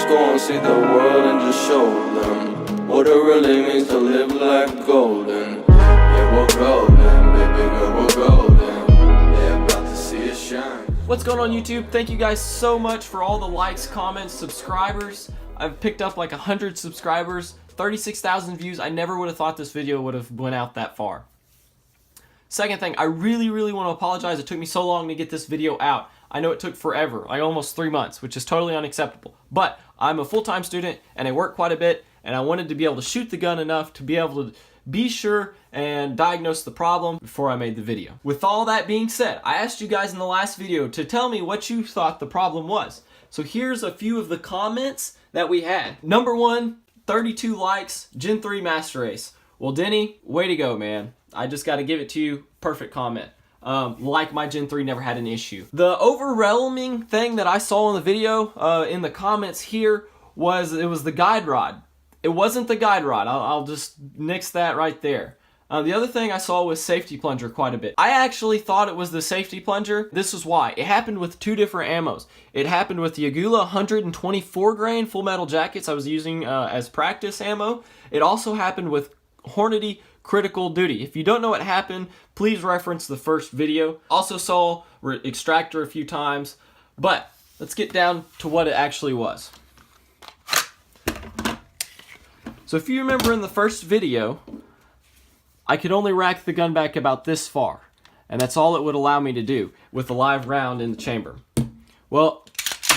just go and see the world and just show them what it really means to live like golden. Yeah, we're golden, baby girl, we're golden. They're about to see us shine. What's going on YouTube? Thank you guys so much for all the likes, comments, subscribers. I've picked up like 100 subscribers, 36,000 views. I never would have thought this video would have went out that far. Second thing, I really want to apologize. It took me so long to get this video out. I know it took forever, like almost 3 months, which is totally unacceptable. But I'm a full-time student and I work quite a bit, and I wanted to be able to shoot the gun enough to be able to be sure and diagnose the problem before I made the video. With all that being said, I asked you guys in the last video to tell me what you thought the problem was. So here's a few of the comments that we had. Number 1, 32 likes, Gen 3 Master Race. Well, Denny, way to go, man. I just got to give it to you. Perfect comment. Like my Gen 3 never had an issue. The overwhelming thing that I saw in the video, in the comments here, was it was the guide rod. It wasn't the guide rod. I'll just nix that right there. The other thing I saw was safety plunger quite a bit. I actually thought it was the safety plunger. This is why. It happened with 2 different ammos. It happened with the Agula 124 grain full metal jackets I was using as practice ammo. It also happened with Hornady Critical Duty. If you don't know what happened, please reference the first video. Also saw extractor a few times, but let's get down to what it actually was. So if you remember in the first video, I could only rack the gun back about this far, and that's all it would allow me to do with a live round in the chamber. Well,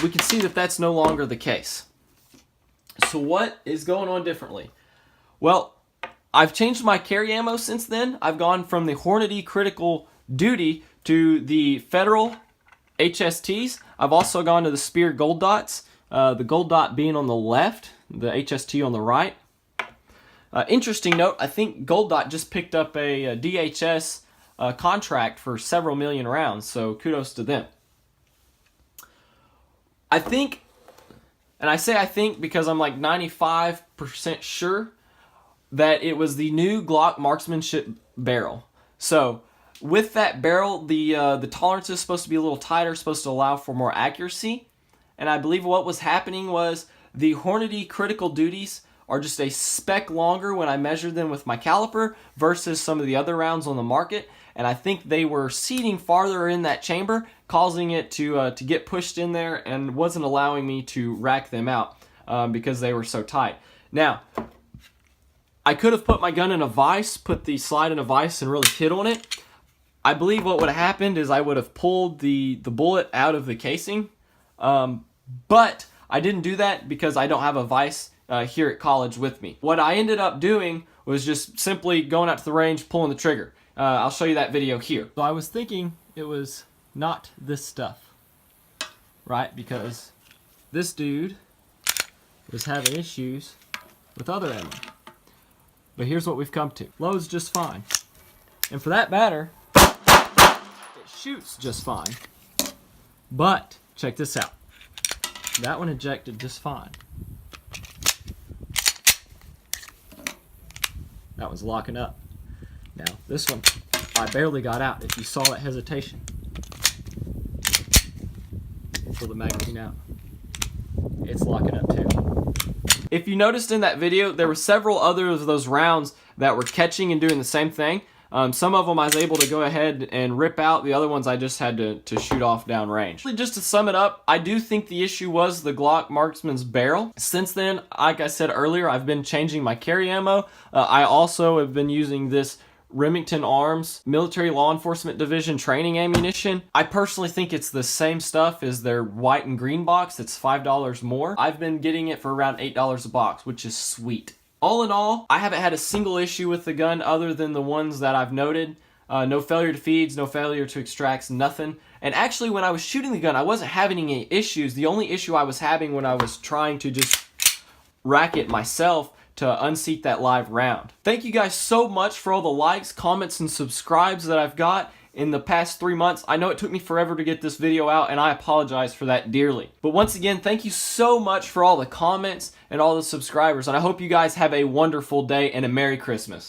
we can see that that's no longer the case. So what is going on differently? Well, I've changed my carry ammo since then. I've gone from the Hornady Critical Duty to the Federal HSTs. I've also gone to the Spear Gold Dots, the gold dot being on the left, the HST on the right. Interesting note, I think Gold Dot just picked up a DHS contract for several million rounds, so kudos to them. I think, and I say I think because I'm like 95% sure, that it was the new Glock marksmanship barrel. So with that barrel, the tolerance is supposed to be a little tighter, supposed to allow for more accuracy. And I believe what was happening was the Hornady Critical Duties are just a speck longer when I measured them with my caliper versus some of the other rounds on the market. And I think they were seating farther in that chamber, causing it to get pushed in there and wasn't allowing me to rack them out because they were so tight. Now, I could have put my gun in a vise, put the slide in a vise and really hit on it. I believe what would have happened is I would have pulled the bullet out of the casing. But I didn't do that because I don't have a vise here at college with me. What I ended up doing was just simply going out to the range, pulling the trigger. I'll show you that video here. So I was thinking it was not this stuff, right? Because this dude was having issues with other ammo. But here's what we've come to. Loads just fine. And for that matter, it shoots just fine. But, check this out. That one ejected just fine. That one's locking up. Now, this one, I barely got out. If you saw that hesitation. Pull the magazine out. It's locking up too. If you noticed in that video, there were several other of those rounds that were catching and doing the same thing. Some of them I was able to go ahead and rip out. The other ones I just had to shoot off downrange. Just to sum it up, I do think the issue was the Glock Marksman's barrel. Since then, like I said earlier, I've been changing my carry ammo. I also have been using this Remington Arms Military Law Enforcement Division training ammunition. I personally think it's the same stuff as their white and green box. It's $5 more. I've been getting it for around $8 a box, which is sweet. All in all, I haven't had a single issue with the gun other than the ones that I've noted. No failure to feeds, no failure to extracts, nothing. And actually, when I was shooting the gun, I wasn't having any issues. The only issue I was having when I was trying to just rack it myself to unseat that live round. Thank you guys so much for all the likes, comments, and subscribes that I've got in the past 3 months. I know it took me forever to get this video out, and I apologize for that dearly. But once again, thank you so much for all the comments and all the subscribers, and I hope you guys have a wonderful day and a Merry Christmas.